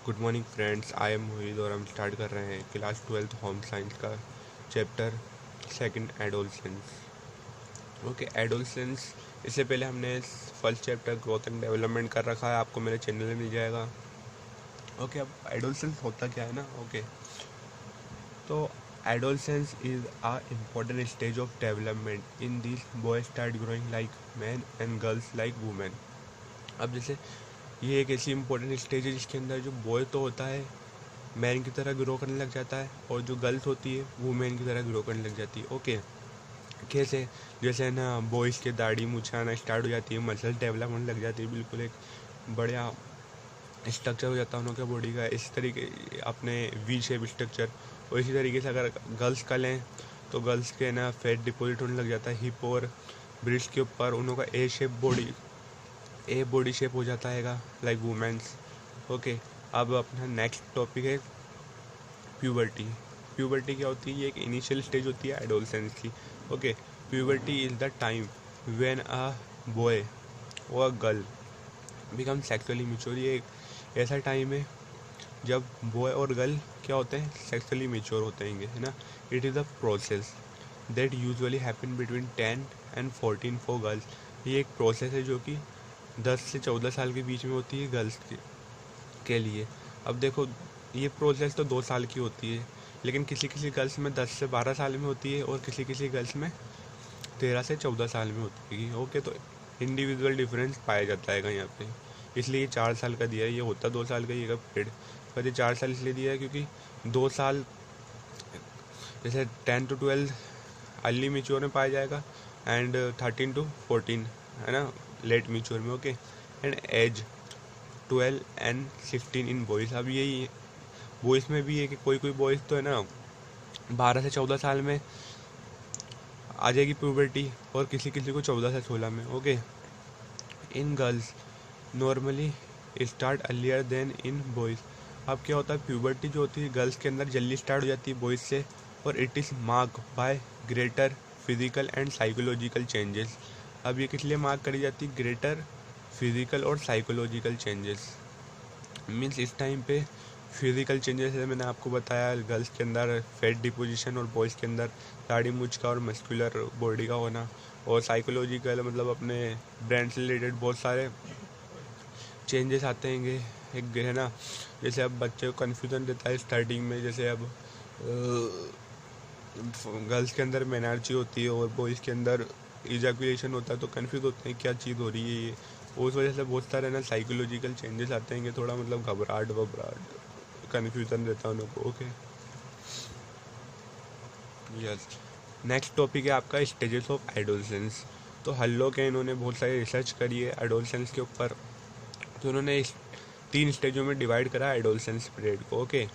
Good morning friends, I am Mohit और हम start कर रहे हैं क्लास 12th होम साइंस का chapter second adolescence. Okay, adolescence इससे पहले हमने first chapter growth and development कर रखा है, आपको मेरे चैनल में मिल जाएगा। ओके, अब एडोलसेंस होता क्या है ना। ओके, तो adolescence is a important stage of development in this boy start growing like man and girls like women. अब जैसे ये एक ऐसी इंपॉर्टेंट स्टेज है जिसके अंदर जो बॉय तो होता है मैन की तरह ग्रो करने लग जाता है और जो गर्ल्स होती है वो मैन की तरह ग्रो करने लग जाती है। ओके, कैसे? जैसे ना बॉयज़ के दाढ़ी मूंछ आना स्टार्ट हो जाती है, मसल डेवलप होने लग जाती है, बिल्कुल एक बढ़िया स्ट्रक्चर हो जाता है उनके बॉडी का, इस तरीके अपने वी शेप स्ट्रक्चर। और इसी तरीके से अगर गर्ल्स का लें तो गर्ल्स के ना फैट डिपॉजिट होने लग जाता है हिप और ब्रिस्ट के ऊपर, उन का ए बॉडी शेप हो जाता है लाइक वुमेन्स। ओके, अब अपना नेक्स्ट टॉपिक है प्यूबर्टी। प्यूबर्टी क्या होती है? ये एक इनिशियल स्टेज होती है एडोलसेंस की। Okay, puberty is the time when a boy और a girl become sexually mature. ये एक ऐसा टाइम है जब बॉय और गर्ल क्या होते हैं? सेक्सुअली मैच्योर होते हैं, है ना। It is a process that usually happen between 10 and 14 for girls. ये एक प्रोसेस है जो कि 10 से 14 साल के बीच में होती है गर्ल्स के लिए। अब देखो, ये प्रोसेस तो 2 साल की होती है, लेकिन किसी किसी गर्ल्स में 10 से 12 साल में होती है और किसी किसी गर्ल्स में 13 से 14 साल में होती है। ओके, तो इंडिविजुअल डिफरेंस पाया जाता है यहाँ पे, इसलिए ये 4 साल का दिया है। ये होता 2 साल का ये का पीरियड, पर ये 4 साल इसलिए दिया है क्योंकि 2 साल जैसे 10 to 12 अर्ली मेच्योर में पाया जाएगा एंड 13 to 14 है ना लेट मेच्योर में। Okay, and age 12 and 16 in boys. अब यही बॉयज़ में भी है कि कोई कोई बॉयज़ तो है ना 12 से 14 साल में आ जाएगी प्यूबर्टी और किसी किसी को 14 से 16 में। Okay, in girls normally start earlier than in boys. अब क्या होता है, प्यूबर्टी जो होती है गर्ल्स के अंदर जल्दी स्टार्ट हो जाती है बॉयज़ से, और it is mark bye greater physical and psychological changes. अब ये किस लिए मार्क करी जाती है? ग्रेटर फिजिकल और साइकोलॉजिकल चेंजेस मीन्स इस टाइम पे फिजिकल चेंजेस है, मैंने आपको बताया गर्ल्स के अंदर फैट डिपोजिशन और बॉयज़ के अंदर दाढ़ी मूंछ का और मस्कुलर बॉडी का होना, और साइकोलॉजिकल मतलब अपने ब्रेन से रिलेटेड बहुत सारे चेंजेस आते हैं। एक है ना, जैसे अब बच्चे को कन्फ्यूज़न देता है स्टार्टिंग में, जैसे अब गर्ल्स के अंदर मेनार्ची होती है और बॉयज़ के अंदर इजैकुलेशन होता है, तो कन्फ्यूज़ होते हैं क्या चीज़ हो रही है ये। उस वजह से बहुत सारे ना साइकोलॉजिकल चेंजेस आते हैं, थोड़ा मतलब घबराहट कन्फ्यूज़न रहता है उन लोगों को। Okay, yes. नेक्स्ट टॉपिक है आपका स्टेजेस ऑफ एडोलसेंस। तो हल्लो के इन्होंने बहुत सारी रिसर्च करी है एडोलसेंस के ऊपर, तो उन्होंने इस 3 स्टेजों में डिवाइड करा एडोलसेंस पीरियड को। Okay,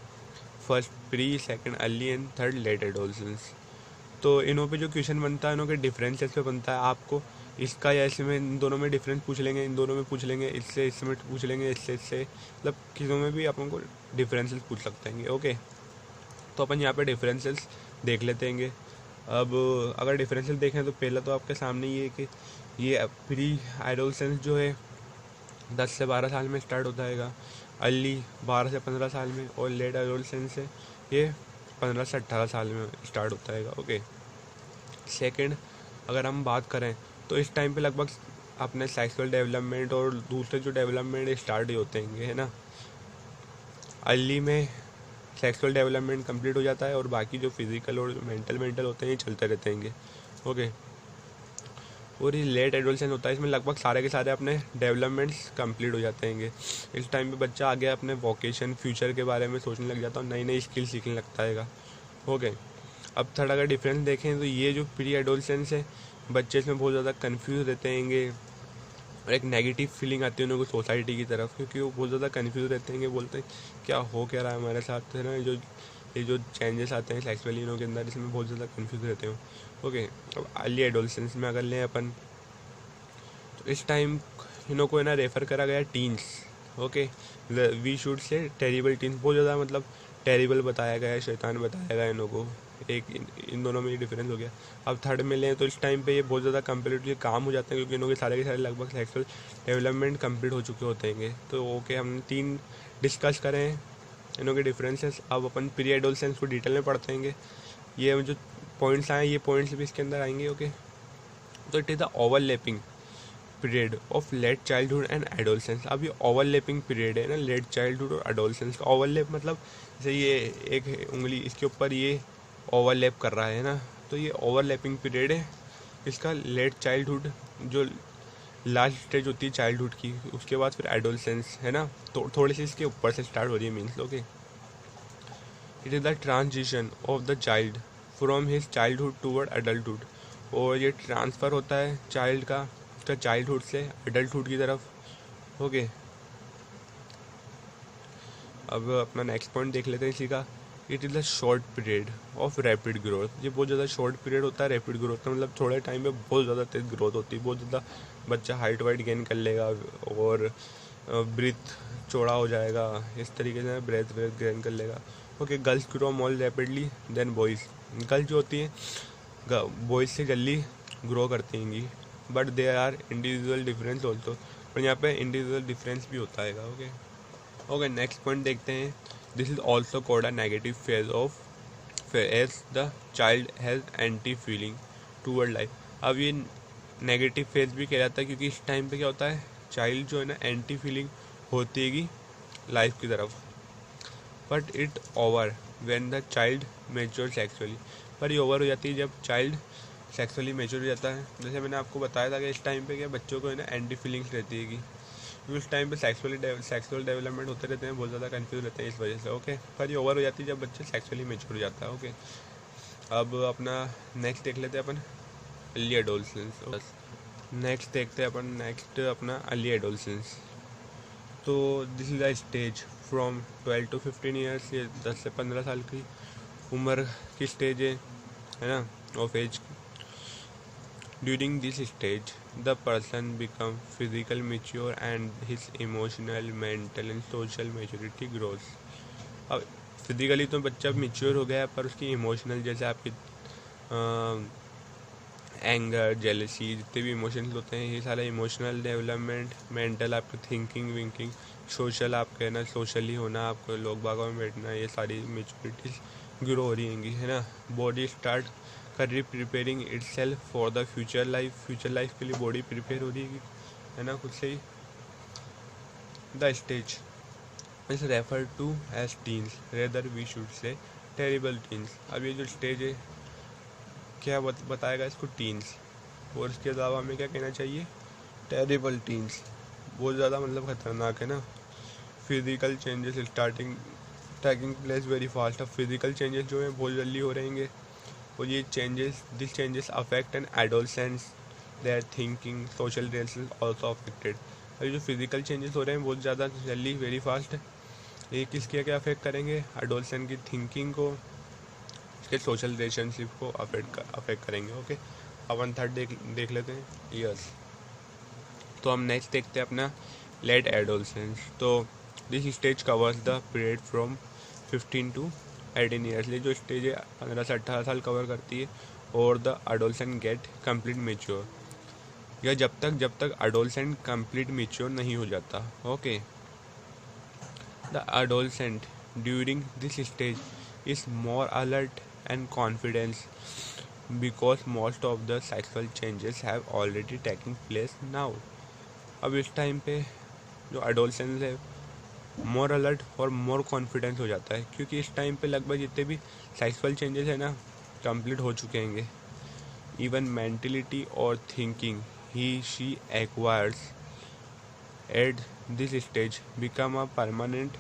first pre, second early and third late adolescence. तो इनों पे जो क्वेश्चन बनता है इनों के डिफरेंसेस पे बनता है। आपको इसका या इसमें इन दोनों में डिफरेंस पूछ लेंगे, इन दोनों में पूछ लेंगे, इससे इसमें पूछ लेंगे, इससे इससे, मतलब किसी में भी अपन को डिफरेंसेस पूछ सकते हैं। ओके, तो अपन यहाँ पे डिफरेंसेस देख लेते हैं। अब अगर डिफरेंसेस देखें तो पहला तो आपके सामने ये है कि ये प्री एडोलसेंस जो है 10 से 12 साल में स्टार्ट होता है, अर्ली 12 से 15 साल में, और लेट एडोलसेंस है ये 15 से 18 साल में स्टार्ट होता है। ओके, सेकंड अगर हम बात करें तो इस टाइम पे लगभग अपने सेक्सुअल डेवलपमेंट और दूसरे जो डेवलपमेंट स्टार्ट ही होते हैं, है ना। अर्ली में सेक्सुअल डेवलपमेंट कंप्लीट हो जाता है और बाकी जो फिजिकल और मेंटल होते हैं ये चलते रहते हैं। ओके, और ये लेट एडोलसेंस होता है, इसमें लगभग सारे के सारे अपने डेवलपमेंट्स कंप्लीट हो जाते हैं। इस टाइम पे बच्चा आगे अपने वोकेशन फ्यूचर के बारे में सोचने लग जाता है और नई नई स्किल सीखने लगता है। ओके, अब थोड़ा अगर डिफरेंस देखें तो ये जो प्री एडोलसेंस है बच्चे इसमें बहुत ज़्यादा कंफ्यूज रहते हैं और एक नेगेटिव फीलिंग आती है उनको सोसाइटी की तरफ, क्योंकि वो बहुत ज़्यादा कंफ्यूज रहते हैं, बोलते हैं क्या हो क्या रहा है हमारे साथ, है ना। ये जो चेंजेस आते हैं सेक्सुअली इनों के अंदर, इसमें बहुत ज़्यादा कंफ्यूज रहते हैं। ओके, अब अर्ली एडोलसेंस में अगर लें अपन तो इस टाइम इनों को है ना रेफ़र करा गया teens. Okay, we should say terrible teens, बहुत ज़्यादा मतलब टेरिबल बताया गया है, शैतान बताया गया है इनों को एक इन दोनों में डिफरेंस हो गया। अब थर्ड में लें तो इस टाइम पे ये बहुत ज़्यादा कंपेरेटिवली काम हो जाते हैं, क्योंकि इनों के सारे लगभग सेक्सुअल डेवलपमेंट कंप्लीट हो चुके होते हैं। तो ओके, हमने 3 डिस्कस करें इनों के डिफरेंसेस। अब अपन प्री एडोलसेंस को डिटेल में पढ़ते हैं। ये जो पॉइंट्स आए, ये पॉइंट्स भी इसके अंदर आएंगे। ओके, तो it is the overlapping period of late childhood and adolescence. अब ये ओवरलैपिंग पीरियड है ना, लेट चाइल्डहुड और एडोलसेंस का। ओवरलैप मतलब जैसे ये एक उंगली इसके ऊपर ये ओवरलैप कर रहा है ना, तो ये ओवरलैपिंग पीरियड है इसका। लेट चाइल्डहुड जो लास्ट स्टेज होती है चाइल्डहुड की, उसके बाद फिर एडोलसेंस है ना, तो थोड़ी सी इसके ऊपर से स्टार्ट हो रही है means. Okay, it is the transition of the child from his childhood toward adulthood. और ये ट्रांसफ़र होता है चाइल्ड का चाइल्डहुड से एडल्टहुड की तरफ। ओके, अब अपना नेक्स्ट पॉइंट देख लेते हैं इसी का। It is the short period of rapid growth. ये बहुत ज़्यादा शॉर्ट पीरियड होता है रैपिड ग्रोथ का, मतलब थोड़े टाइम में बहुत ज़्यादा तेज़ ग्रोथ होती है, बहुत ज़्यादा बच्चा हाइट वाइट गेन कर लेगा और ब्रीथ चौड़ा हो जाएगा, इस तरीके से ब्रेथ गेन कर लेगा। Okay, girls grow more rapidly than boys. Girls जो होती हैं बॉयज़ से जल्दी ग्रो करती हैं, but there are individual difference also. पर यहाँ पे इंडिविजुअल डिफरेंस भी होता है। ओके, नेक्स्ट पॉइंट देखते हैं। This is also called a negative phase of age the child has anti feeling toward life. अब ये नेगेटिव फेज भी कहलाता है, क्योंकि इस टाइम पे क्या होता है, चाइल्ड जो है ना एंटी फीलिंग होती है लाइफ की तरफ। But it over when the child mature sexually. पर ये ओवर हो जाती है जब चाइल्ड सेक्सुअली मेच्योर हो जाता है। जैसे मैंने आपको बताया था कि इस टाइम पे क्या बच्चों को है ना एंटी फीलिंग्स रहती है, क्योंकि उस टाइम पे सेक्सुअल डेवलपमेंट होते रहते हैं, बहुत ज़्यादा कंफ्यूज रहते हैं इस वजह से। ओके, पर ये ओवर हो जाती है जब बच्चे सेक्सुअली मेच्योर हो जाता है। ओके, अब अपना नेक्स्ट देख लेते हैं अपन अर्ली एडोलसेंस। नेक्स्ट देखते हैं अपन अपना अर्ली एडोलसेंस। तो this is a stage from 12 to 15 years. ये 10 से 15 साल की उम्र की स्टेज है ना, of age. During this stage the person become physical mature and his emotional, mental and social maturity grows. अब फिजिकली तो बच्चा मेच्योर हो गया है, पर उसकी इमोशनल, जैसे आपकी एंगर, जेलसी, जितने भी इमोशंस होते हैं, ये सारा इमोशनल डेवलपमेंट, मेंटल आपकी थिंकिंग विंकिंग, सोशल आप कहना सोशली होना, आपको लोग बागों में बैठना, ये सारी मेच्योरिटीज ग्रो हो रही होंगी है ना। बॉडी स्टार्ट कर रही preparing it self for the future life. Future life के लिए बॉडी प्रिपेयर हो रही है ना खुद से ही। The stage is refer to as teens, rather we should say terrible teens. अब ये जो स्टेज है क्या बताएगा इसको, टीन्स। और इसके अलावा हमें क्या कहना चाहिए, टेरिबल टीन्स। बहुत ज़्यादा मतलब ख़तरनाक है ना। Physical changes starting taking place very fast. अब फिजिकल चेंजेस जो हैं बहुत जल्दी हो रहेंगे, और ये this changes affect an adolescence, their thinking, social relations also affected. अभी जो फिजिकल चेंजेस हो रहे हैं बहुत ज़्यादा जल्दी, वेरी फास्ट, ये किसके क्या अफेक्ट करेंगे, एडोलसेंट की थिंकिंग को, उसके सोशल रिलेशनशिप को अफेक्ट करेंगे। ओके, अब 1/3 देख लेते हैं, ईयर्स। तो हम नेक्स्ट देखते हैं अपना लेट एडोलसेंस। तो this stage covers the period from 15 to 18 years. ये जो स्टेज है 15 से 18 साल कवर करती है। और the adolescent get complete mature, या जब तक एडोलसेंट कंप्लीट मेच्योर नहीं हो जाता। Okay, the adolescent during this stage is more alert and confidence because most of the sexual changes have already taken place now। अब इस टाइम पे जो एडोलसेंस है मोर अलर्ट और मोर कॉन्फिडेंस हो जाता है, क्योंकि इस टाइम पे लगभग जितने भी सेक्सुअल चेंजेस है ना कंप्लीट हो चुके हैं। इवन मेंटलिटी और thinking he she acquires at this stage become a permanent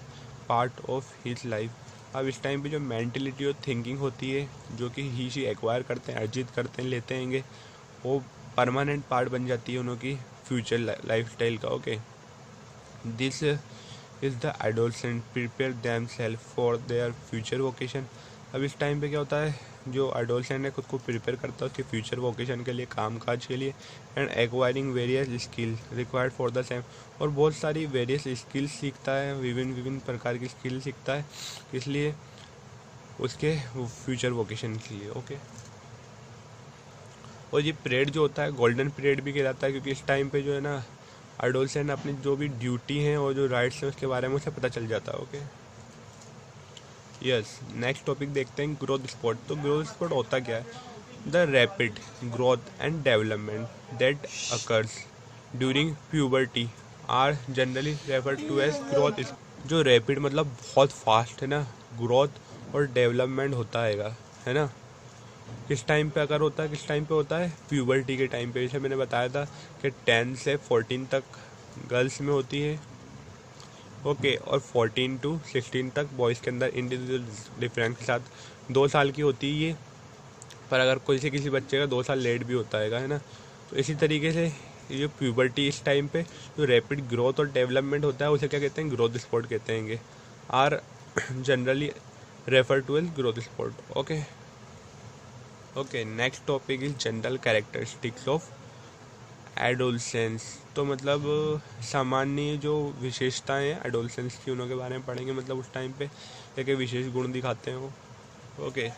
part of his life. अब इस टाइम पे जो मेंटलिटी और थिंकिंग होती है, जो कि ही शी एक्वायर करते हैं, अर्जित करते हैं, लेते हैं, वो परमानेंट पार्ट बन जाती है उनकी फ्यूचर लाइफस्टाइल का। Okay, this is the adolescent prepare them self for their future vocation. अब इस टाइम पे क्या होता है, जो एडोलसेंट है खुद को प्रिपेयर करता है उसके फ्यूचर वोकेशन के लिए, कामकाज के लिए, and acquiring various skill required for the same. और बहुत सारी वेरियस स्किल्स सीखता है, विभिन्न प्रकार की स्किल सीखता है, इसलिए उसके फ्यूचर वोकेशन के लिए। ओके, और ये पीरियड जो होता है गोल्डन पीरियड भी कहलाता है, क्योंकि इस टाइम पे जो है ना एडोलसेंट अपनी जो भी ड्यूटी हैं और जो राइट्स हैं उसके बारे में उसे पता चल जाता है। ओके, यस, नेक्स्ट टॉपिक देखते हैं ग्रोथ स्पॉट। तो ग्रोथ स्पॉट होता क्या है? The rapid growth and development that occurs during puberty are generally referred to as growth. जो रैपिड मतलब बहुत फास्ट है ना ग्रोथ और डेवलपमेंट होता है ना, किस टाइम पे अगर होता है, किस टाइम पे होता है? प्यूबर्टी के टाइम पे। जैसे मैंने बताया था कि 10 से 14 तक गर्ल्स में होती है। ओके, और 14 to 16 तक बॉयज़ के अंदर इंडिविजुअल डिफरेंस के साथ 2 साल की होती है ये। पर अगर किसी बच्चे का 2 साल लेट भी होता है ना, तो इसी तरीके से ये प्यूबर्टी इस टाइम पे जो रैपिड ग्रोथ और डेवलपमेंट होता है उसे क्या कहते हैं? ग्रोथ स्पॉट कहते हैं। Are generally refer to as growth spot. Okay, next topic is general characteristics of adolescence. तो मतलब सामान्य जो विशेषताएं हैं एडोलसेंस की उनके बारे में पढ़ेंगे, मतलब उस टाइम पे क्या क्या विशेष गुण दिखाते हैं वो। ओके,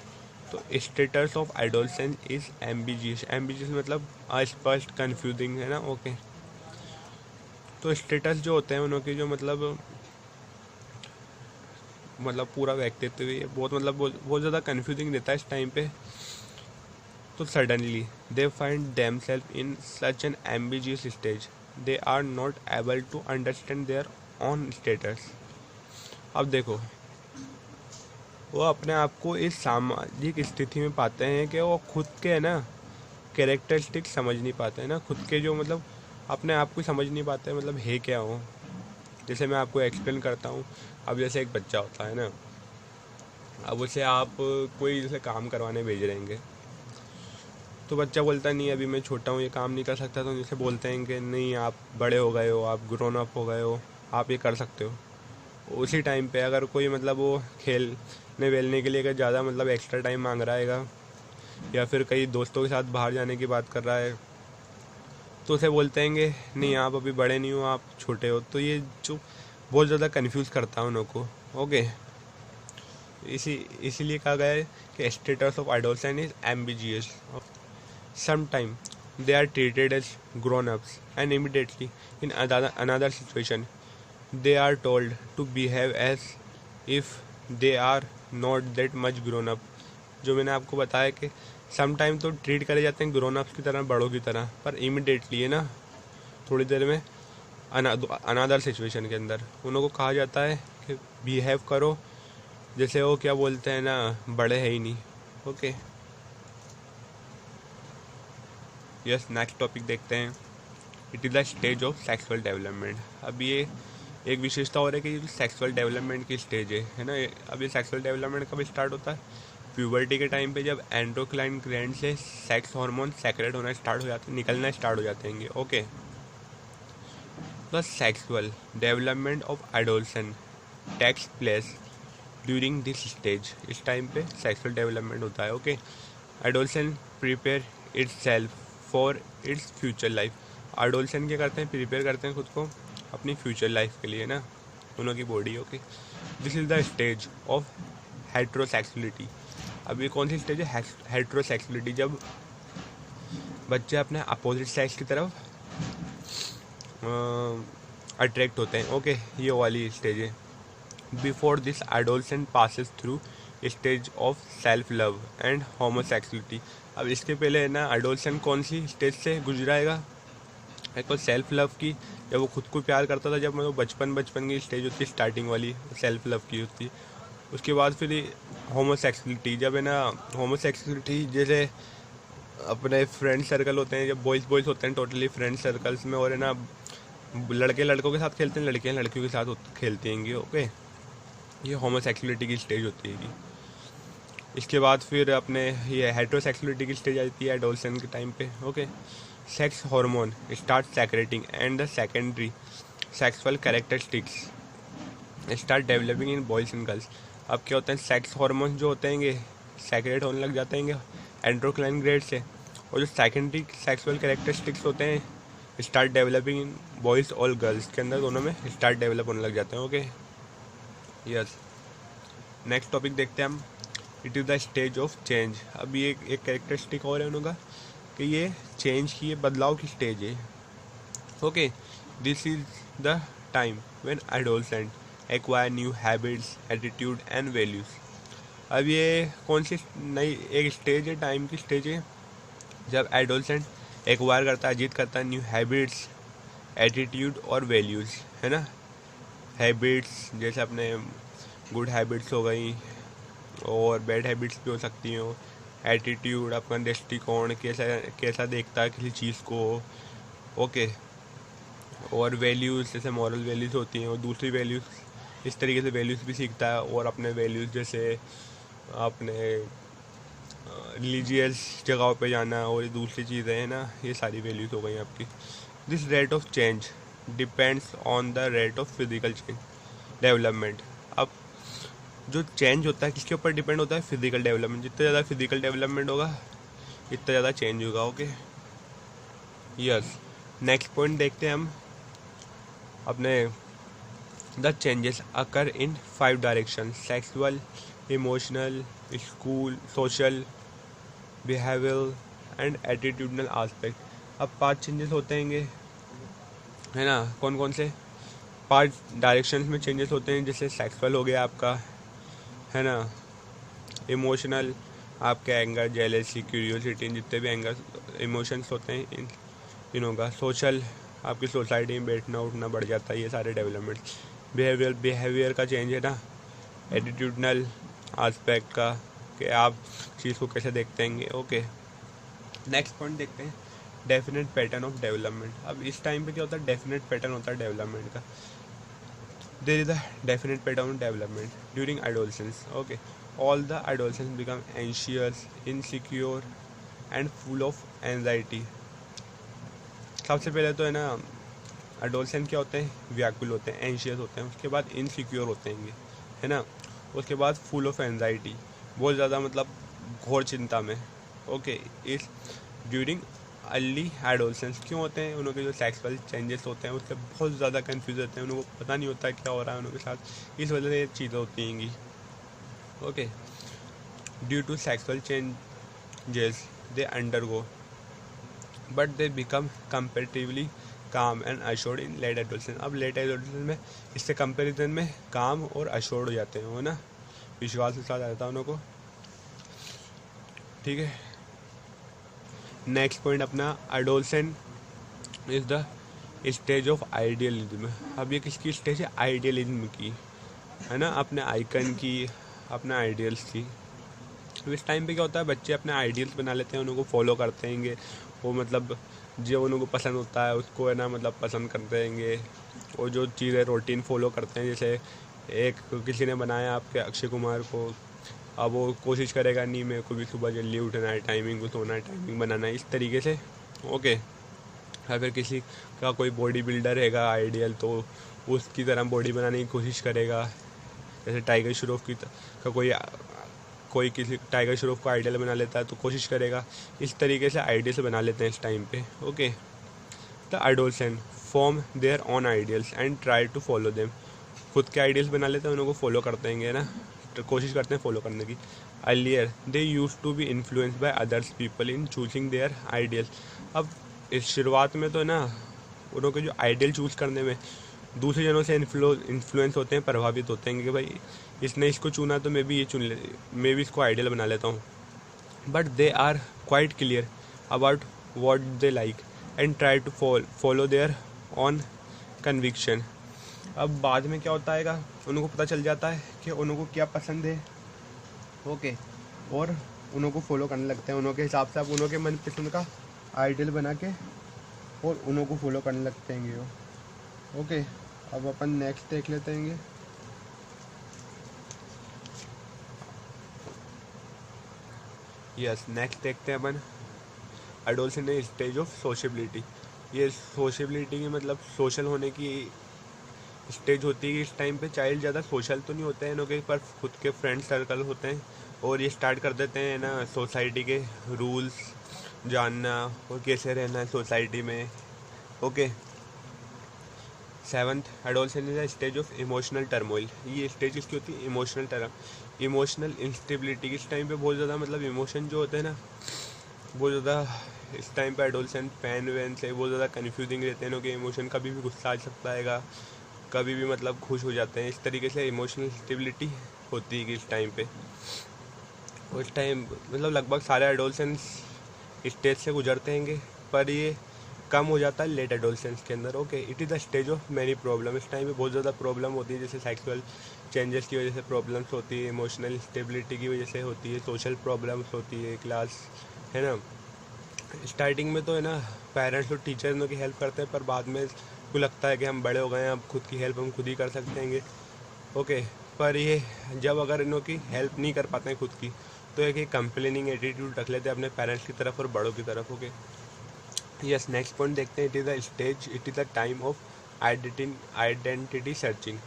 तो status of adolescence is ambitious. Ambitious मतलब अस्पष्ट, कंफ्यूजिंग है ना। ओके, तो स्टेटस जो होते हैं उनके जो मतलब पूरा व्यक्तित्व बहुत ज़्यादा कंफ्यूजिंग देता है इस टाइम पे। तो suddenly they find themselves in such an ambiguous stage, they are not able to understand their own status. अब देखो, वो अपने आप को इस सामाजिक स्थिति में पाते हैं कि वो खुद के है ना कैरेक्टरिस्टिक समझ नहीं पाते हैं ना, खुद के जो मतलब अपने आप को समझ नहीं पाते, मतलब है क्या हो। जैसे मैं आपको एक्सप्लेन करता हूँ। अब जैसे एक बच्चा होता है ना, अब उसे आप कोई जैसे काम करवाने भेज रहेंगे, तो बच्चा बोलता नहीं अभी मैं छोटा हूँ, ये काम नहीं कर सकता। तो जैसे बोलते हैं कि नहीं आप बड़े हो गए हो, आप ग्रोन अप हो गए हो, आप ये कर सकते हो। उसी टाइम पे अगर कोई मतलब वो खेलने वेलने के लिए अगर ज़्यादा मतलब एक्स्ट्रा टाइम मांग रहा है या फिर कई दोस्तों के साथ बाहर जाने की बात कर रहा है, तो उसे बोलते हैं नहीं आप अभी बड़े नहीं हो, आप छोटे हो। तो ये जो बहुत ज़्यादा कंफ्यूज करता है उन को। ओके, इसीलिए कहा गया है कि status of adolescent is ambitious. Sometime they are treated as grown-ups and immediately in another situation they are told to behave as if they are not that much grown up। जो मैंने आपको बताया कि सम टाइम तो treat करे जाते हैं grown ups की तरह, बड़ों की तरह, पर इमिडिएटली है ना थोड़ी देर में अनदर सिचुएशन के अंदर उनको कहा जाता है कि बिहेव करो जैसे वो क्या बोलते हैं ना बड़े है ही नहीं। ओके, यस, नेक्स्ट टॉपिक देखते हैं। It is the stage of sexual development. अब ये एक विशेषता और है कि ये सेक्सुअल डेवलपमेंट की स्टेज है ना। अब ये सेक्सुअल डेवलपमेंट कब स्टार्ट होता है? प्यूबर्टी के टाइम पे, जब एंडोक्राइन ग्लैंड से सेक्स हार्मोन सेक्रेट होना स्टार्ट हो जाते हैं, निकलना स्टार्ट हो जाते हैं। Okay, the sexual development of adolescent takes place during this stage. इस टाइम पे सेक्सुअल डेवलपमेंट होता है। Okay, adolescent prepare itself for its future life. Adolescent क्या करते हैं? प्रिपेयर करते हैं खुद को अपनी फ्यूचर लाइफ के लिए ना, दोनों की body. Okay, this is the stage of heterosexuality. अब ये कौन सी स्टेज है? हेट्रोसेक्सुअलिटी, जब बच्चे अपने अपोजिट सेक्स की तरफ अट्रैक्ट होते हैं। ओके, ये वाली स्टेज है। Before this adolescent passes through stage of self love and homosexuality. अब इसके पहले है ना एडोलसेंट कौन सी स्टेज से गुजराएगा? एक तो सेल्फ लव की, जब वो खुद को प्यार करता था, जब मतलब बचपन की स्टेज होती है स्टार्टिंग वाली, सेल्फ लव की होती है। उसके बाद फिर होमोसेक्सुअलिटी, जब है ना होमोसेक्सुअलिटी जैसे अपने फ्रेंड सर्कल होते हैं, जब बॉयज़ होते हैं टोटली फ्रेंड सर्कल्स में, और है ना लड़के लड़कों के साथ खेलते हैं, लड़कियाँ लड़कियों के साथ खेलती हैं। ओके, ये होमोसेक्सुअलिटी की स्टेज होती है। इसके बाद फिर अपने ये हेट्रोसेक्सुअलिटी की स्टेज आती है एडोलसेंट के टाइम पे। Okay, sex hormone start secreting and the secondary sexual characteristics start developing in boys and girls. अब क्या होता है? सेक्स हार्मोन जो होते हैं सेक्रेट होने लग जाते हैं एंड्रोक्राइन ग्लैंड से, और जो सेकेंडरी सेक्सुअल कैरेक्टरिस्टिक्स होते हैं स्टार्ट डेवलपिंग इन बॉयज़ और गर्ल्स के अंदर, दोनों में स्टार्ट डेवलप होने लग जाते हैं। ओके, यस, नेक्स्ट टॉपिक देखते हैं हम। It is the stage of change. अब ये एक कैरेक्टरिस्टिक और है उनका कि ये चेंज की, ये बदलाव की स्टेज है। Okay, this is the time when adolescent acquire new habits, attitude and values. अब ये कौन सी नई एक स्टेज है, टाइम की स्टेज है, जब एडोलसेंट एक्वायर करता है, जीत करता है न्यू हैबिट्स, एटीट्यूड और वैल्यूज़, है ना। हैबिट्स जैसे अपने गुड हैबिट्स हो गई और बैड हैबिट्स भी हो सकती हैं। एटीट्यूड अपना दृष्टिकोण, कैसा कैसा देखता है किसी चीज़ को। ओके, और वैल्यूज़ जैसे मॉरल वैल्यूज़ होती हैं, और दूसरी वैल्यूज़ इस तरीके से वैल्यूज़ भी सीखता है, और अपने वैल्यूज़ जैसे अपने रिलीजियस जगहों पे जाना और दूसरी चीज़ें हैं ना, ये सारी वैल्यूज़ हो गई आपकी। This rate of change depends on the rate of physical change development. अब जो चेंज होता है किसके ऊपर डिपेंड होता है? Physical development. जितना ज़्यादा फिजिकल डेवलपमेंट होगा इतना ज़्यादा चेंज होगा। Okay, yes. नेक्स्ट पॉइंट देखते हैं हम अपने, the changes occur in 5 direction: sexual, emotional, school, social, behavioural and attitudinal aspect. अब 5 चेंजेस होते हैं, है ना। कौन कौन से? 5 डायरेक्शंस में चेंजेस होते हैं, जैसे सेक्सुअल हो गया आपका, है ना। इमोशनल आपके एंगर, जेलेसी, क्यूरियोसिटी, जितने भी एंगर इमोशंस होते हैं इनों का। सोशल आपकी सोसाइटी में बैठना उठना बढ़ जाता है, ये सारे डेवलपमेंट। बिहेवियर का चेंज है ना। एटीट्यूडनल आस्पेक्ट का, कि आप चीज़ को कैसे देखते हैं। ओके, नेक्स्ट पॉइंट देखते हैं, डेफिनेट पैटर्न ऑफ डेवलपमेंट। अब इस टाइम पे क्या होता है? डेफिनेट पैटर्न होता है डेवलपमेंट का। There is a definite pattern of development during adolescence. Okay, all the adolescents become anxious, insecure and full of anxiety। सबसे पहले तो है ना, एडोलसेंट क्या होते हैं? व्याकुल होते हैं, एंशियस होते हैं। उसके बाद इनसिक्योर होते हैं, है ना। उसके बाद फुल ऑफ एंजाइटी, बहुत ज़्यादा मतलब घोर चिंता में। ओके, इस ड्यूरिंग अर्ली एडोलसेंस क्यों होते हैं? उनके जो सेक्सुअल चेंजेस होते हैं उससे बहुत ज़्यादा कंफ्यूज होते हैं, उनको पता नहीं होता है क्या हो रहा है उनके साथ, इस वजह से ये चीज़ें होती हैं। Okay, due to sexual changes they undergo but they become comparatively calm and assured in late adolescence. अब लेट एडोलसेंस में इससे कंपैरिजन में काम और अश्योर्ड हो जाते हैं, है ना, विश्वास के साथ आ जाता है उनको। ठीक है, नेक्स्ट पॉइंट अपना, adolescent is the stage of idealism. अब ये किसकी स्टेज है? आइडियलिज्म की, है ना, अपने आइकन की, अपने आइडियल्स की। इस टाइम पे क्या होता है, बच्चे अपने आइडियल्स बना लेते हैं, उनको फॉलो करते हैं, वो मतलब जो उनको पसंद होता है उसको है ना मतलब पसंद करते हैं, और जो चीज़ें रूटीन फॉलो करते हैं। जैसे एक किसी ने बनाया आपके अक्षय कुमार को, अब वो कोशिश करेगा नहीं मेरे को भी सुबह जल्दी उठना है, टाइमिंग को सोना है, टाइमिंग बनाना है, इस तरीके से। ओके, या फिर किसी का कोई बॉडी बिल्डर रहेगा आइडियल, तो उसकी तरह बॉडी बनाने की कोशिश करेगा। जैसे टाइगर श्रॉफ का कोई किसी टाइगर श्रॉफ को आइडियल बना लेता है तो कोशिश करेगा, इस तरीके से आइडियल्स बना लेते हैं इस टाइम पे। Okay, the adolescent form their own ideals and try to follow them. खुद के आइडियल्स बना लेते हैं, उनको फॉलो करते हैं ना, तो कोशिश करते हैं फॉलो करने की। Earlier they use to be influenced by others people in choosing their ideal. अब इस शुरुआत में तो है ना, उनके जो आइडियल चूज़ करने में दूसरे जनों से इन्फ्लुएंस होते हैं, प्रभावित होते हैं कि भाई इसने इसको चुना तो मैं भी ये चुन ले, मैं भी इसको आइडियल बना लेता हूँ। But they are quite clear about what they like and try to follow their own conviction. अब बाद में क्या होता है, उनको पता चल जाता है कि उनको क्या पसंद है। ओके, और उनको फॉलो करने लगते हैं, उनके हिसाब से। अब उनके मन पसंद का आइडियल बना के और उनको फॉलो करने लगते हैं वो। ओके, अब अपन नेक्स्ट देख लेते हैं। यस, नेक्स्ट देखते हैं अपन, एडोलसेंट स्टेज ऑफ सोशबिलिटी। ये सोशबिलिटी की मतलब सोशल होने की स्टेज होती है। इस टाइम पे चाइल्ड ज़्यादा सोशल तो नहीं होते हैं, इनके पर खुद के फ्रेंड सर्कल होते हैं, और ये स्टार्ट कर देते हैं ना सोसाइटी के रूल्स जानना और कैसे रहना है सोसाइटी में। Okay, 7th adolescent is a stage of emotional turmoil. ये स्टेज किसकी होती है? इमोशनल इमोशनल इंस्टेबिलिटी, इस टाइम पे बहुत ज़्यादा मतलब इमोशन जो होते हैं ना बहुत ज़्यादा इस टाइम पे एडोलसेंट पैन वैन से बहुत ज़्यादा कन्फ्यूजिंग रहते हैं कि इमोशन कभी भी गुस्सा आ सकता है, कभी भी मतलब खुश हो जाते हैं, इस तरीके से इमोशनल स्टेबिलिटी होती है कि इस टाइम पे। उस टाइम मतलब लगभग सारे एडोलसेंस स्टेज से गुजरते हैं, पर ये कम हो जाता है लेट एडोलसेंस के अंदर। Okay, it is the stage of many problem, इस टाइम पे बहुत ज़्यादा प्रॉब्लम होती है, जैसे सेक्सुअल चेंजेस की वजह से प्रॉब्लम्स होती है, इमोशनल स्टेबिलिटी की वजह से होती है, सोशल प्रॉब्लम्स होती है, क्लास है ना। स्टार्टिंग में तो है ना पेरेंट्स और टीचर्स की हेल्प करते हैं, पर बाद में को लगता है कि हम बड़े हो गए हैं, अब खुद की हेल्प हम खुद ही कर सकते हैं। ओके, पर ये जब अगर इनों की हेल्प नहीं कर पाते हैं खुद की, तो एक कंप्लेनिंग एटीट्यूड रख लेते हैं अपने पेरेंट्स की तरफ और बड़ों की तरफ। ओके, यस, नेक्स्ट पॉइंट देखते हैं। It is the stage, it is the time of identity searching.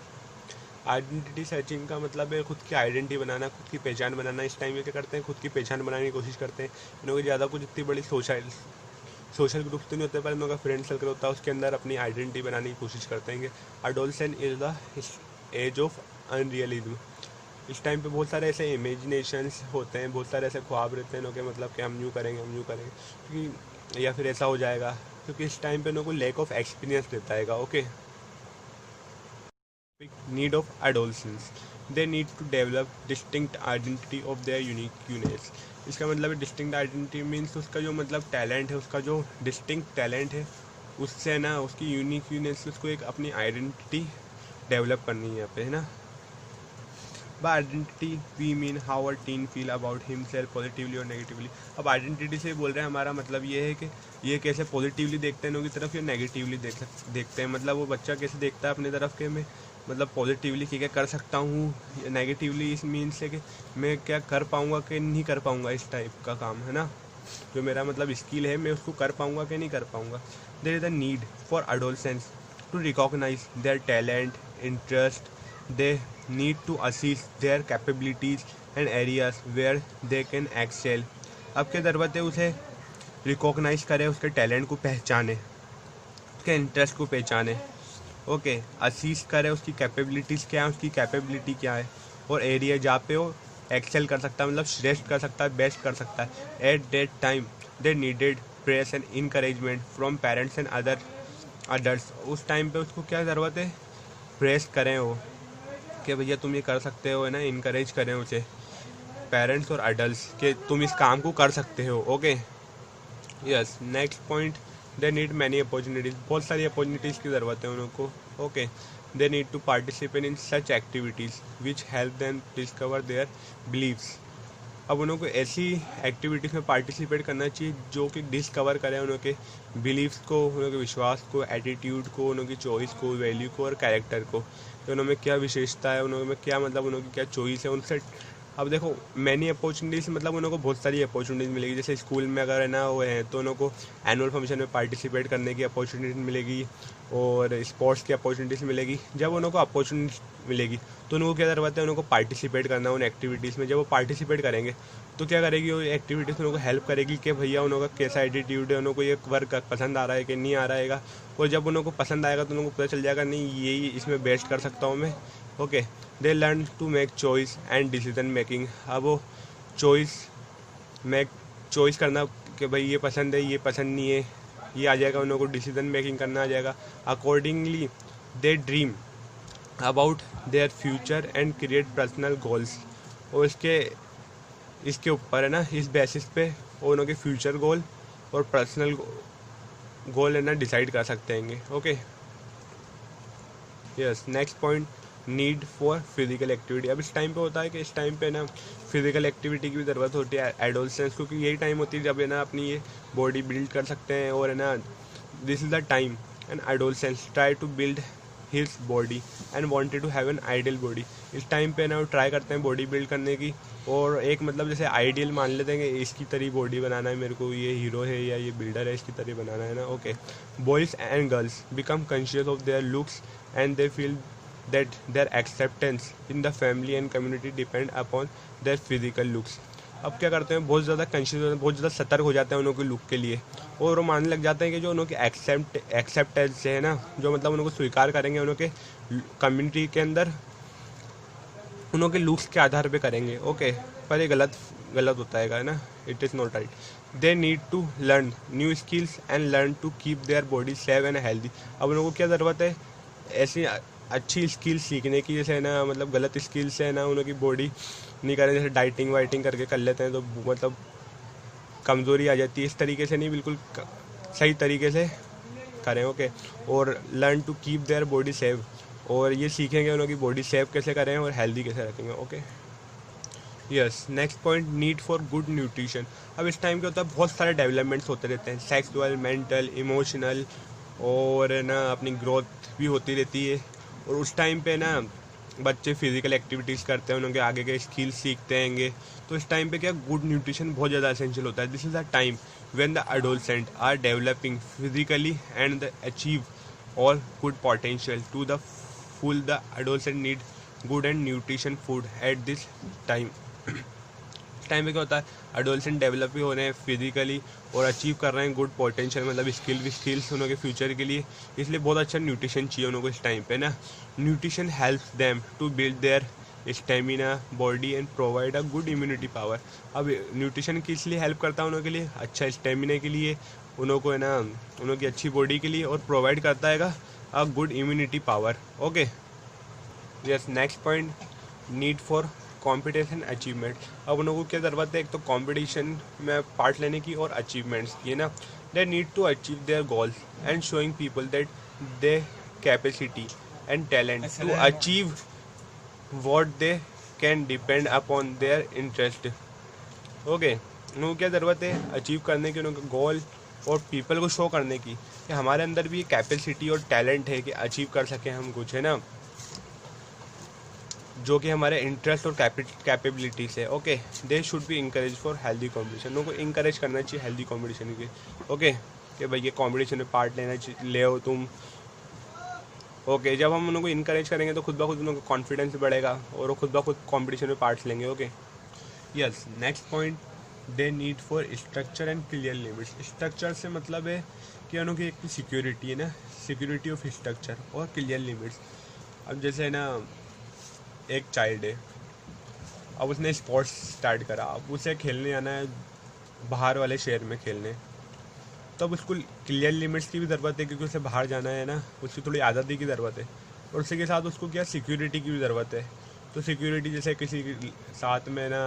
Identity searching का मतलब है खुद की आइडेंटिटी बनाना, खुद की पहचान बनाना। इस टाइम में क्या करते हैं, खुद की पहचान बनाने की कोशिश करते हैं। इनों की ज़्यादा कुछ इतनी बड़ी सोशल ग्रुप तो नहीं होते, पर इनों का फ्रेंड सर्कल होता है, उसके अंदर अपनी आइडेंटिटी बनाने की कोशिश करते हैं। Adolescence is the age of unrealism. इस टाइम पे बहुत सारे ऐसे इमेजिनेशंस होते हैं, बहुत सारे ऐसे ख्वाब रहते हैं इनों के, मतलब कि हम यूँ करेंगे, हम यूँ करेंगे, क्योंकि या फिर ऐसा हो जाएगा, क्योंकि इस टाइम पे इनों को लैक ऑफ एक्सपीरियंस रहता है। Okay, need of adolescence, they need to develop distinct identity of their uniqueness. इसका मतलब है डिस्टिंक्ट आइडेंटिटी मीन्स उसका जो मतलब टैलेंट है, उसका जो डिस्टिंक्ट टैलेंट है, उससे ना उसकी यूनिकनेस, उसको एक अपनी आइडेंटिटी डेवलप करनी है यहाँ पे, है ना। By identity we mean how a teen feel about himself positively और नेगेटिवली। अब आइडेंटिटी से बोल रहे हैं, हमारा मतलब ये है कि ये कैसे पॉजिटिवली देखते हैं लोगों की तरफ या नेगेटिवली देखते हैं, मतलब वो बच्चा कैसे देखता है अपनी तरफ के मैं मतलब पॉजिटिवली कि क्या कर सकता हूँ, या नेगेटिवली इस मीन्स से कि मैं क्या कर पाऊँगा कि नहीं कर पाऊँगा, इस टाइप का काम, है ना। जो मेरा मतलब स्किल है मैं उसको कर पाऊँगा कि नहीं कर पाऊँगा। There is a need for adolescence to recognise their talent, interest, they need to assess their capabilities and areas where they can excel। अब क्या ज़रूरत है, उसे रिकॉग्नाइज करे, उसके टैलेंट को पहचाने, उसके इंटरेस्ट को पहचाने। ओके, असीस करे उसकी कैपेबिलिटीज़ क्या है, उसकी कैपेबिलिटी क्या है, और एरिया जहाँ पे वो एक्सेल कर सकता है, मतलब श्रेष्ठ कर सकता है, बेस्ट कर सकता है। At that time they needed press and encouragement from parents and others. उस टाइम पे उसको क्या ज़रूरत है, प्रेस करें वो कि भैया तुम ये कर सकते हो, है ना, इनकरेज करें उसे पेरेंट्स और अडल्ट्स कि तुम इस काम को कर सकते हो। Okay, yes, next point, they need many opportunities, बहुत सारी अपॉर्चुनिटीज़ की ज़रूरत है उनको। Okay, they need to participate in such activities which help them discover their believes. अब उन्हों को ऐसी एक्टिविटीज़ में पार्टिसिपेट करना चाहिए जो कि डिस्कवर करें उनके बिलीव्स को, उनके विश्वास को, एटीट्यूड को, उनकी चॉइस को, वैल्यू को और कैरेक्टर को, कि उनमें क्या विशेषता है, उनमें क्या मतलब उनकी क्या चॉइस है उनसे। अब देखो मैनी अपॉर्चुनिटीज़ मतलब उनको बहुत सारी अपॉर्चुनिटीज़ मिलेगी, जैसे स्कूल में अगर है ना वो है तो उनको एनुअल फंक्शन में पार्टिसिपेट करने की अपॉर्चुनिटी मिलेगी और स्पोर्ट्स की अपॉर्चुनिटीज़ मिलेगी। जब उनको अपॉर्चुनिटी मिलेगी तो उनको क्या ज़रूरत है, उनको पार्टिसिपेट करना उन एक्टिविटीज़ में। जब वो पार्टिसिपेट करेंगे तो क्या करेगी वो एक्टिविटीज़ उनको हेल्प करेगी कि भैया उनका कैसा एटीट्यूड है, उनको ये वर्क पसंद आ रहा है कि नहीं आ रहा है। और जब उनको पसंद आएगा तो उनको पता चल जाएगा नहीं यही इसमें बेस्ट कर सकता हूँ मैं। Okay, they learn to make choice and decision making. अब वो चॉइस करना कि भाई ये पसंद है, ये पसंद नहीं है, ये आ जाएगा, उनको डिसीजन मेकिंग करना आ जाएगा। Accordingly they dream about their future and create personal goals. और इसके ऊपर है ना, इस बेसिस पे वो उनके फ्यूचर गोल और पर्सनल गोल है ना डिसाइड कर सकते हैं। Okay, yes, next point, need for physical activity. अब इस टाइम पे होता है कि इस टाइम पे ना फिजिकल एक्टिविटी की भी ज़रूरत होती है एडोलसेंस, क्योंकि यही टाइम होती है जब है ना अपनी ये बॉडी बिल्ड कर सकते हैं। और है ना this is the time and adolescence try to build his body and wanted to have an ideal body. इस टाइम पे ना वो ट्राई करते हैं बॉडी बिल्ड करने की, और एक मतलब जैसे आइडियल मान लेते हैं कि इसकी तरह बॉडी बनाना है मेरे को, ये हीरो है या ये बिल्डर है इसकी तरह बनाना है ना। Okay, boys and girls become conscious of their looks and they feel that their acceptance in the family and community depend upon their physical looks। अब क्या करते हैं, बहुत ज़्यादा कॉन्शियस होते हैं, बहुत ज़्यादा सतर्क हो जाते हैं उनके लुक के लिए, और वो मानने लग जाते हैं कि जो उनके एक्सेप्टेंस है ना, जो मतलब उनको स्वीकार करेंगे उनके कम्युनिटी के अंदर, उनके लुक्स के आधार पे करेंगे, ओके, पर ये गलत होता है ना, it is not right. They need to learn new skills and learn to keep their body safe and healthy. अब उनको क्या ज़रूरत है, ऐसी अच्छी स्किल्स सीखने की, जैसे है ना, मतलब गलत स्किल्स है ना उनकी बॉडी नहीं करें, जैसे डाइटिंग वाइटिंग करके कर लेते हैं तो मतलब कमज़ोरी आ जाती है, इस तरीके से नहीं, बिल्कुल सही तरीके से करें, ओके। और learn to keep their body safe, और ये सीखेंगे उनकी बॉडी सेफ कैसे करें और हेल्दी कैसे रखेंगे, okay. Yes, next point, need for good nutrition. अब इस टाइम क्या होता है, बहुत सारे डेवलपमेंट्स होते रहते हैं, सेक्सुअल, मेंटल, इमोशनल, और ना अपनी ग्रोथ भी होती रहती है। और उस टाइम पे ना बच्चे फिजिकल एक्टिविटीज़ करते हैं, उनके आगे के स्किल्स सीखते हैंगे, तो इस टाइम पे क्या गुड न्यूट्रिशन बहुत ज़्यादा एसेंशियल होता है। This is the time when the adolescent are developing physically and the achieve all good potential to the full. The adolescent need good and nutrition food at this time. इस time पे क्या होता है, adolescent develop भी हो रहे हैं physically और अचीव कर रहे हैं गुड पोटेंशियल, मतलब स्किल्स उनके फ्यूचर के लिए, इसलिए बहुत अच्छा न्यूट्रिशन चाहिए उनको इस टाइम पे ना। Nutrition helps them to build their stamina body and provide a good immunity power. अब न्यूट्रिशन किस लिए हेल्प करता है उनके लिए, अच्छा स्टेमिना के लिए, उनको है ना, उनकी अच्छी बॉडी के लिए, और प्रोवाइड करता है अ good immunity power, okay. Yes, next point, need for competition achievement. अब उनको क्या ज़रूरत है, एक तो कंपटीशन में पार्ट लेने की और अचीवमेंट्स की ना। They need to achieve their goals and showing people that they capacity and talent to achieve what they can depend upon their interest, okay. उनको क्या ज़रूरत है, अचीव करने की, उनका गोल, और पीपल को शो करने की कि हमारे अंदर भी कैपेसिटी और टैलेंट है कि अचीव कर सकें हम कुछ, है ना, जो कि हमारे इंटरेस्ट और कैपेबिलिटी से, okay. They should be encourage for healthy competition. उनको इंकरेज करना चाहिए हेल्दी कॉम्पिटिशन के, ओके, कि भाई ये कॉम्पिटिशन में पार्ट लेना चाहिए, ले हो तुम, ओके। जब हम उनको इंकरेज करेंगे तो खुद ब खुद उनको कॉन्फिडेंस बढ़ेगा और वो खुद ब खुद कॉम्पिटिशन में पार्ट्स लेंगे, okay. Yes, next point, they need for structure and clear limits. Structure से मतलब है कि उनकी एक सिक्योरिटी है ना, सिक्योरिटी ऑफ स्ट्रक्चर और क्लियर लिमिट्स। अब जैसे है ना, एक चाइल्ड है, अब उसने स्पोर्ट्स स्टार्ट करा, अब उसे खेलने आना है बाहर वाले शहर में खेलने, तब उसको क्लियर लिमिट्स की भी ज़रूरत है, क्योंकि उसे बाहर जाना है ना, उसकी थोड़ी आज़ादी की ज़रूरत है, और उसी के साथ उसको क्या सिक्योरिटी की भी ज़रूरत है। तो सिक्योरिटी जैसे किसी साथ में ना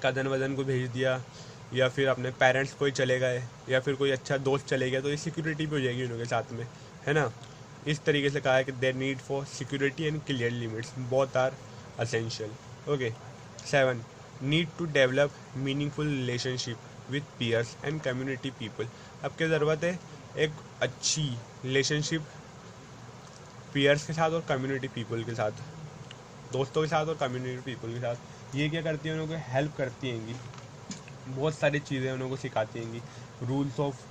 कज़न वज़न को भेज दिया, या फिर अपने पेरेंट्स कोई चले गए, या फिर कोई अच्छा दोस्त चले गया, तो ये सिक्योरिटी भी हो जाएगी उनके साथ में, है ना। इस तरीके से कहा है कि they need for security and clear limits, both are essential, okay. 7, need to develop meaningful relationship with peers and community people. अब क्या ज़रूरत है, एक अच्छी रिलेशनशिप पीयर्स के साथ और कम्युनिटी पीपल के साथ, दोस्तों के साथ और कम्युनिटी पीपल के साथ। ये क्या करती हैं, उनको हेल्प करती हैंगी, बहुत सारी चीज़ें उनको सिखाती हैंगी, रूल्स ऑफ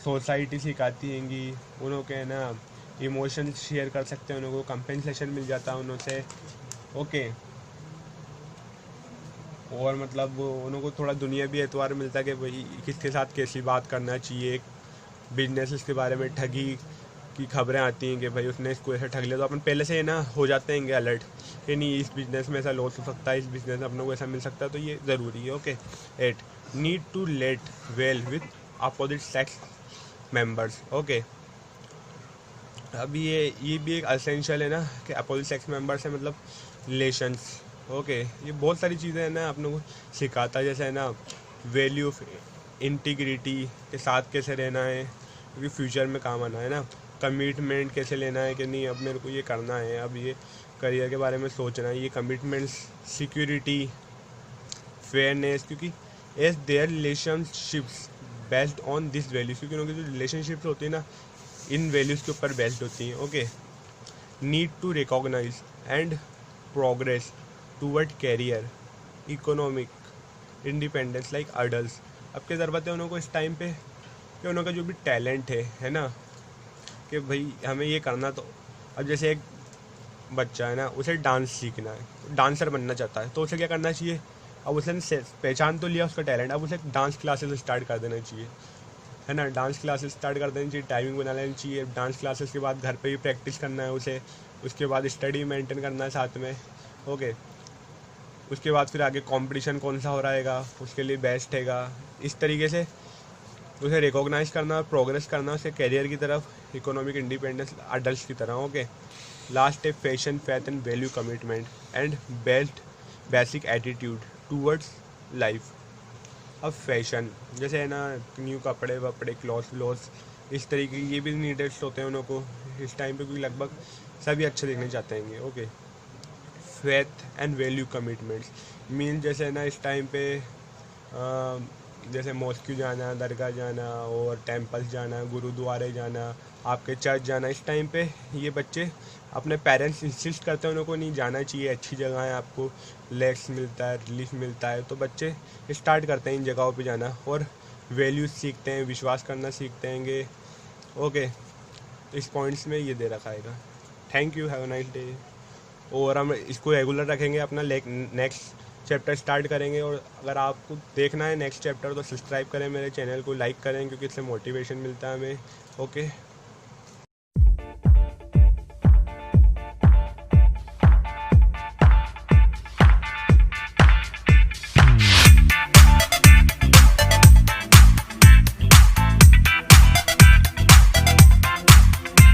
सोसाइटी सिखाती हैंगी, उनको है ना इमोशंस शेयर कर सकते हैं, उनको कंपेंसेशन मिल जाता है उनसे, ओके। और मतलब उनको थोड़ा दुनिया भी एतवार मिलता है कि भाई किसके साथ कैसी बात करना चाहिए। बिजनेस के बारे में ठगी की खबरें आती हैं कि भाई उसने इसको ऐसे ठग लिया, तो अपन पहले से ना हो जाते हैं अलर्ट कि नहीं, इस बिज़नेस में ऐसा लॉस हो सकता है, इस बिज़नेस में अपने को ऐसा मिल सकता है, तो ये ज़रूरी है, okay. 8, need to let well with opposite sex members, okay. अब ये भी एक असेंशियल है ना कि अपोजिट सेक्स मेम्बर से मतलब रिलेशंस, ओके। ये बहुत सारी चीज़ें हैं ना अपने को सिखाता है, जैसे है ना वैल्यू ऑफ इंटीग्रिटी के साथ कैसे रहना है, क्योंकि फ्यूचर में काम आना है ना, कमिटमेंट कैसे लेना है कि नहीं अब मेरे को ये करना है, अब ये करियर के बारे में सोचना है, ये कमिटमेंट्स, सिक्योरिटी, फेयरनेस, क्योंकि as their relationships based on this values, क्योंकि उनकी जो रिलेशनशिप्स होती है ना इन वैल्यूज़ के ऊपर बेस्ड होती हैं, okay. Need to recognise and progress toward career economic independence like adult. अब क्या ज़रूरत है उनको इस टाइम पे कि उनका जो भी टैलेंट है ना, कि भाई हमें ये करना, तो अब जैसे एक बच्चा है ना, उसे डांस सीखना है, डांसर बनना चाहता है, तो उसे क्या करना चाहिए, अब उसने पहचान तो लिया उसका टैलेंट, अब उसे डांस क्लासेस स्टार्ट कर देना चाहिए, है ना, डांस क्लासेस स्टार्ट कर देनी चाहिए, टाइमिंग बना लेनी चाहिए, डांस क्लासेस के बाद घर पे भी प्रैक्टिस करना है उसे, उसके बाद स्टडी मेंटेन करना है साथ में, ओके। उसके बाद फिर आगे कंपटीशन कौन सा हो रहेगा उसके लिए बेस्ट हैगा, इस तरीके से उसे रिकॉग्नाइज करना और प्रोग्रेस करना उसके करियर की तरफ, इकोनॉमिक इंडिपेंडेंस अडल्ट की तरह। ओके, लास्ट है passion, faith and value, commitment and best basic attitude towards life. अब फैशन जैसे है ना, न्यू कपड़े वपड़े, क्लॉथ व्लॉथ, इस तरीके ये भी नीडेड्स होते हैं उन लोगों को इस टाइम पे, क्योंकि लगभग सभी अच्छे दिखने चाहते हैं। Okay, faith and value, commitments mean जैसे है ना इस टाइम पे जैसे मॉस्क्यू जाना, दरगाह जाना और टेम्पल्स जाना, गुरुद्वारे जाना, आपके चर्च जाना, इस टाइम पे ये बच्चे अपने पेरेंट्स इंसिस्ट करते हैं उन लोगों को नहीं जाना चाहिए, अच्छी जगह है, आपको रिलैक्स मिलता है, रिलीफ मिलता है, तो बच्चे स्टार्ट करते हैं इन जगहों पे जाना और वैल्यूज सीखते हैं, विश्वास करना सीखते हैं। ओके, इस पॉइंट्स में ये दे रखा है। Thank you, have a nice day. और हम इसको रेगुलर रखेंगे, अपना नेक्स्ट चैप्टर स्टार्ट करेंगे। और अगर आपको देखना है नेक्स्ट चैप्टर तो सब्सक्राइब करें मेरे चैनल को, लाइक करें, क्योंकि इससे मोटिवेशन मिलता है हमें। ओके।